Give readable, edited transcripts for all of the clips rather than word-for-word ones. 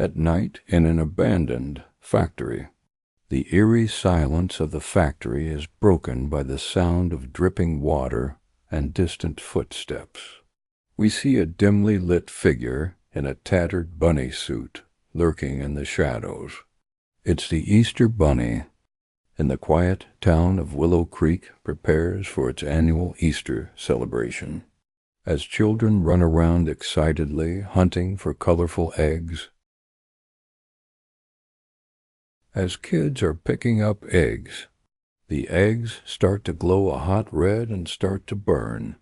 At night, in an abandoned factory. The eerie silence of the factory is broken by the sound of dripping water and distant footsteps. We see a dimly lit figure in a tattered bunny suit lurking in the shadows. It's the Easter Bunny, and the quiet town of Willow Creek prepares for its annual Easter celebration. As children run around excitedly hunting for colorful eggs. As kids are picking up eggs, the eggs start to glow a hot red and start to burn.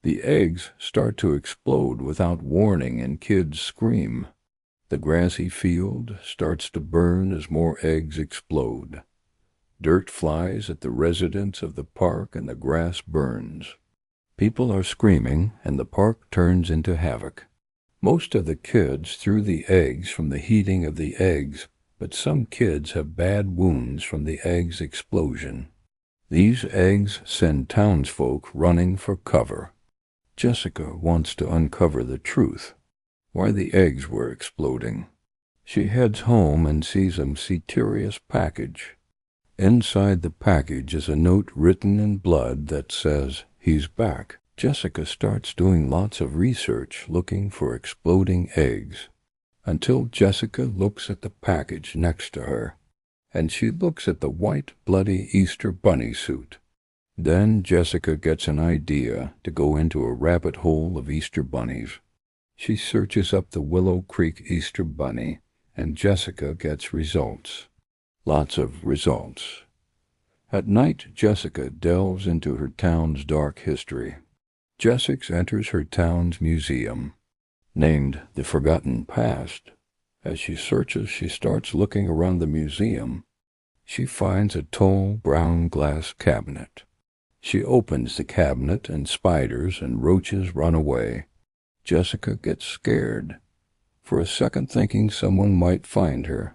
The eggs start to explode without warning and kids scream. The grassy field starts to burn as more eggs explode. Dirt flies at the residents of the park and the grass burns. People are screaming and the park turns into havoc. Most of the kids threw the eggs from the heating of the eggs, but some kids have bad wounds from the eggs' explosion. These eggs send townsfolk running for cover. Jessica wants to uncover the truth, why the eggs were exploding. She heads home and sees a mysterious package. Inside the package is a note written in blood that says, "He's back." Jessica starts doing lots of research looking for exploding eggs, until Jessica looks at the package next to her, and she looks at the white, bloody Easter Bunny suit. Then Jessica gets an idea to go into a rabbit hole of Easter bunnies. She searches up the Willow Creek Easter Bunny, and Jessica gets results. Lots of results. At night, Jessica delves into her town's dark history. Jessica enters her town's museum, named The Forgotten Past. As she searches, she starts looking around the museum. She finds a tall brown glass cabinet. She opens the cabinet and spiders and roaches run away. Jessica gets scared, for a second thinking someone might find her.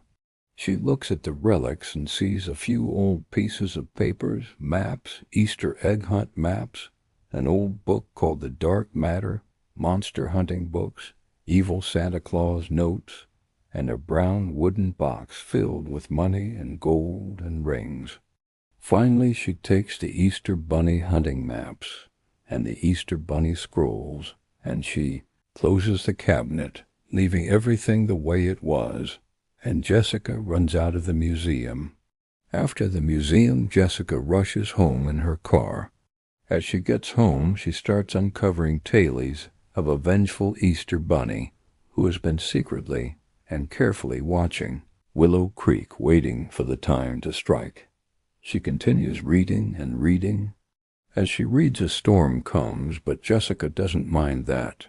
She looks at the relics and sees a few old pieces of papers, maps, Easter egg hunt maps, an old book called The Dark Matter, monster hunting books, evil Santa Claus notes, and a brown wooden box filled with money and gold and rings. Finally, she takes the Easter Bunny hunting maps and the Easter Bunny scrolls, and she closes the cabinet, leaving everything the way it was, and Jessica runs out of the museum. After the museum, Jessica rushes home in her car. As she gets home, she starts uncovering tales of a vengeful Easter Bunny who has been secretly and carefully watching Willow Creek, waiting for the time to strike. She continues reading and reading. As she reads, a storm comes, but Jessica doesn't mind that.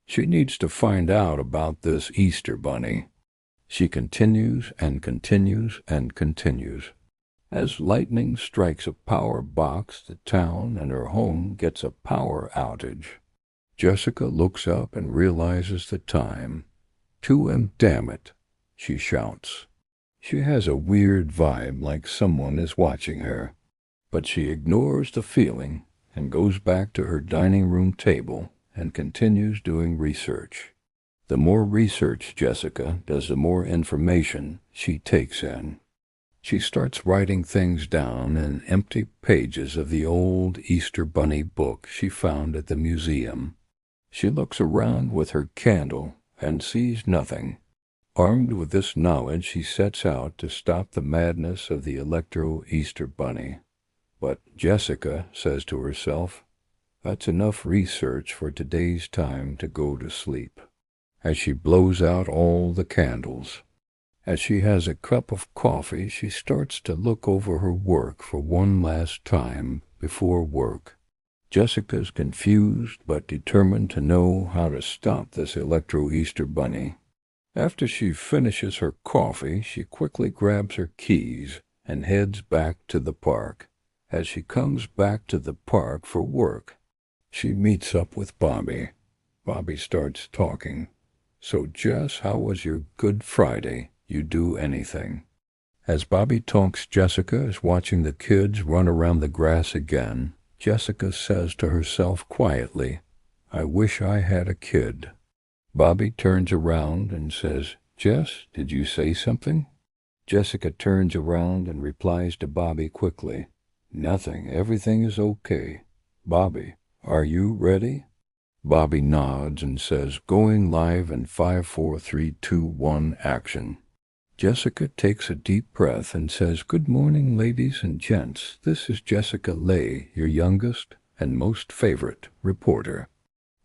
She needs to find out about this Easter Bunny. She continues and continues and continues. As lightning strikes a power box, the town and her home gets a power outage. Jessica looks up and realizes the time. 2 a.m. Damn it, she shouts. She has a weird vibe like someone is watching her, but she ignores the feeling and goes back to her dining room table and continues doing research. The more research Jessica does, the more information she takes in. She starts writing things down in empty pages of the old Easter Bunny book she found at the museum. She looks around with her candle and sees nothing. Armed with this knowledge, she sets out to stop the madness of the Electro Easter Bunny. But Jessica says to herself, "That's enough research for today's time to go to sleep." As she blows out all the candles, as she has a cup of coffee, she starts to look over her work for one last time before work. Jessica's confused but determined to know how to stop this Electro Easter Bunny. After she finishes her coffee, she quickly grabs her keys and heads back to the park. As she comes back to the park for work, she meets up with Bobby. Bobby starts talking. "So, Jess, how was your Good Friday? You do anything?" As Bobby talks, Jessica is watching the kids run around the grass again. Jessica says to herself quietly, "I wish I had a kid." Bobby turns around and says, Jess, did you say something? Jessica turns around and replies to Bobby quickly. Nothing. Everything is okay. Bobby, are you ready? Bobby nods and says, going live in 5, 4, 3, 2, 1, action. Jessica takes a deep breath and says, good morning, ladies and gents. This is Jessica Lay, your youngest and most favorite reporter.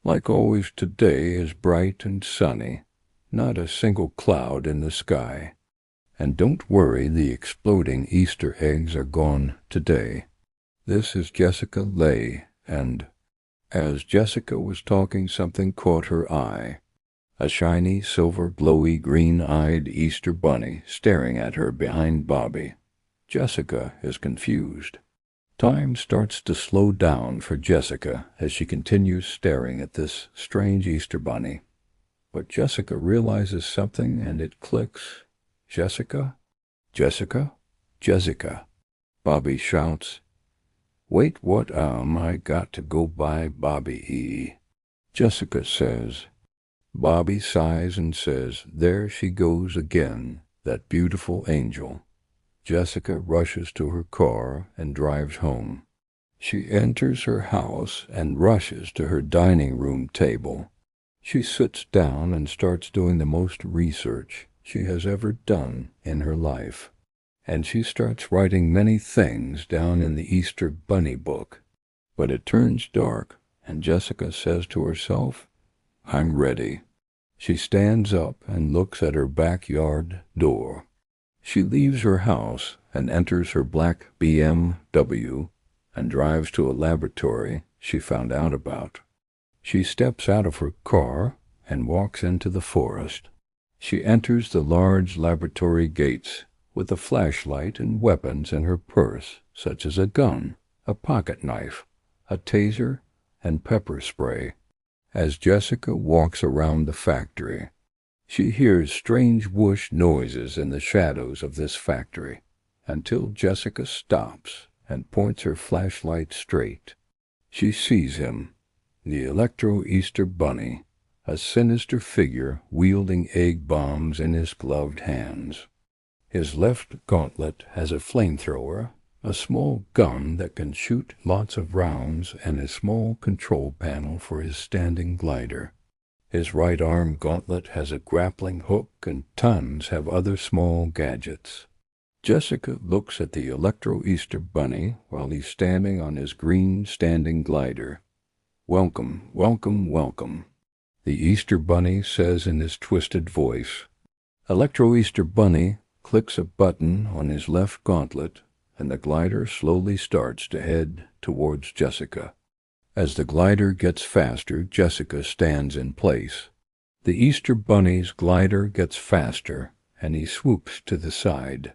Like always, today is bright and sunny. Not a single cloud in the sky. And don't worry, the exploding Easter eggs are gone today. This is Jessica Lay, and as Jessica was talking, something caught her eye. A shiny, silver, glowy, green-eyed Easter bunny staring at her behind Bobby. Jessica is confused. Time starts to slow down for Jessica as she continues staring at this strange Easter bunny. But Jessica realizes something and it clicks. Jessica? Jessica? Jessica. Bobby shouts, wait, what I got to go by Bobby E. Jessica says. Bobby sighs and says, there she goes again, that beautiful angel. Jessica rushes to her car and drives home. She enters her house and rushes to her dining room table. She sits down and starts doing the most research she has ever done in her life. And she starts writing many things down in the Easter Bunny book. But it turns dark, and Jessica says to herself, I'm ready. She stands up and looks at her backyard door. She leaves her house and enters her black BMW and drives to a laboratory she found out about. She steps out of her car and walks into the forest. She enters the large laboratory gates with a flashlight and weapons in her purse, such as a gun, a pocket knife, a taser, and pepper spray. As Jessica walks around the factory, she hears strange whoosh noises in the shadows of this factory, until Jessica stops and points her flashlight straight. She sees him, the Electro Easter Bunny, a sinister figure wielding egg bombs in his gloved hands. His left gauntlet has a flamethrower, a small gun that can shoot lots of rounds, and a small control panel for his standing glider. His right arm gauntlet has a grappling hook, and tons have other small gadgets. Jessica looks at the Electro Easter Bunny while he's standing on his green standing glider. Welcome, welcome, welcome, the Easter Bunny says in his twisted voice. Electro Easter Bunny clicks a button on his left gauntlet, and the glider slowly starts to head towards Jessica. As the glider gets faster, Jessica stands in place. The Easter Bunny's glider gets faster, and he swoops to the side.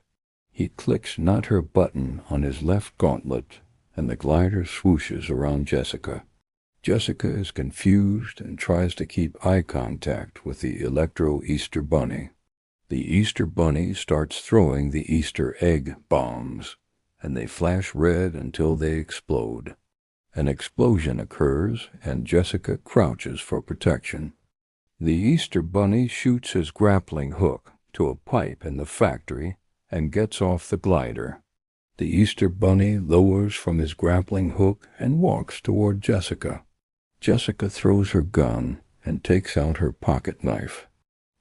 He clicks not her button on his left gauntlet, and the glider swooshes around Jessica. Jessica is confused and tries to keep eye contact with the Electro Easter Bunny. The Easter Bunny starts throwing the Easter egg bombs, and they flash red until they explode. An explosion occurs, and Jessica crouches for protection. The Easter Bunny shoots his grappling hook to a pipe in the factory and gets off the glider. The Easter Bunny lowers from his grappling hook and walks toward Jessica. Jessica throws her gun and takes out her pocket knife.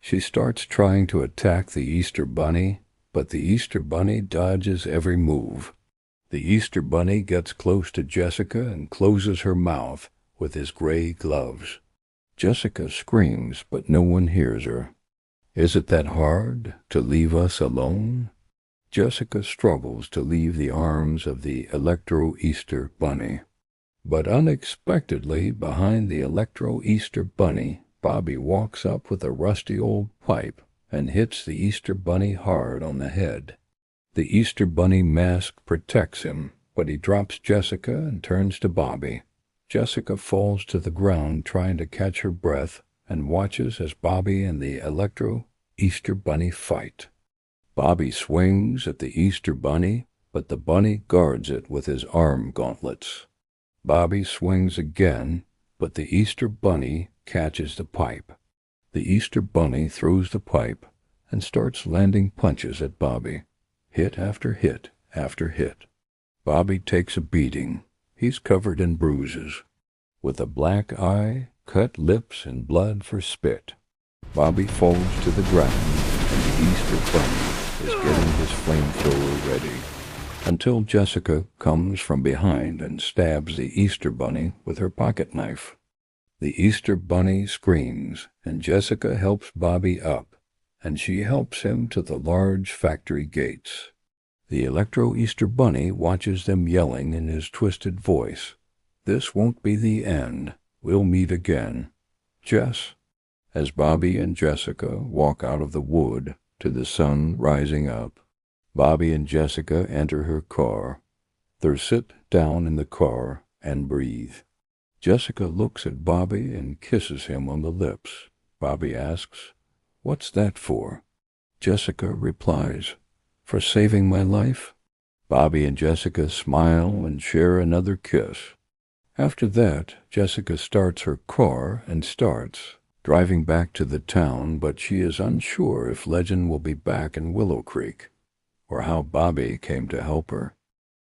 She starts trying to attack the Easter Bunny, but the Easter Bunny dodges every move. The Easter Bunny gets close to Jessica and closes her mouth with his gray gloves. Jessica screams, but no one hears her. Is it that hard to leave us alone? Jessica struggles to leave the arms of the Electro Easter Bunny. But unexpectedly, behind the Electro Easter Bunny, Bobby walks up with a rusty old pipe and hits the Easter Bunny hard on the head. The Easter Bunny mask protects him, but he drops Jessica and turns to Bobby. Jessica falls to the ground trying to catch her breath and watches as Bobby and the Electro Easter Bunny fight. Bobby swings at the Easter Bunny, but the bunny guards it with his arm gauntlets. Bobby swings again, but the Easter Bunny catches the pipe. The Easter Bunny throws the pipe, and starts landing punches at Bobby, hit after hit after hit. Bobby takes a beating. He's covered in bruises, with a black eye, cut lips, and blood for spit. Bobby falls to the ground, and the Easter Bunny is getting his flamethrower ready, until Jessica comes from behind and stabs the Easter Bunny with her pocket knife. The Easter Bunny screams, and Jessica helps Bobby up, and she helps him to the large factory gates. The Electro Easter Bunny watches them, yelling in his twisted voice, "This won't be the end. We'll meet again. Jess." As Bobby and Jessica walk out of the wood to the sun rising up, Bobby and Jessica enter her car. They sit down in the car and breathe. Jessica looks at Bobby and kisses him on the lips. Bobby asks, "What's that for?" Jessica replies, "For saving my life." Bobby and Jessica smile and share another kiss. After that, Jessica starts her car and starts driving back to the town, but she is unsure if Legend will be back in Willow Creek, or how Bobby came to help her.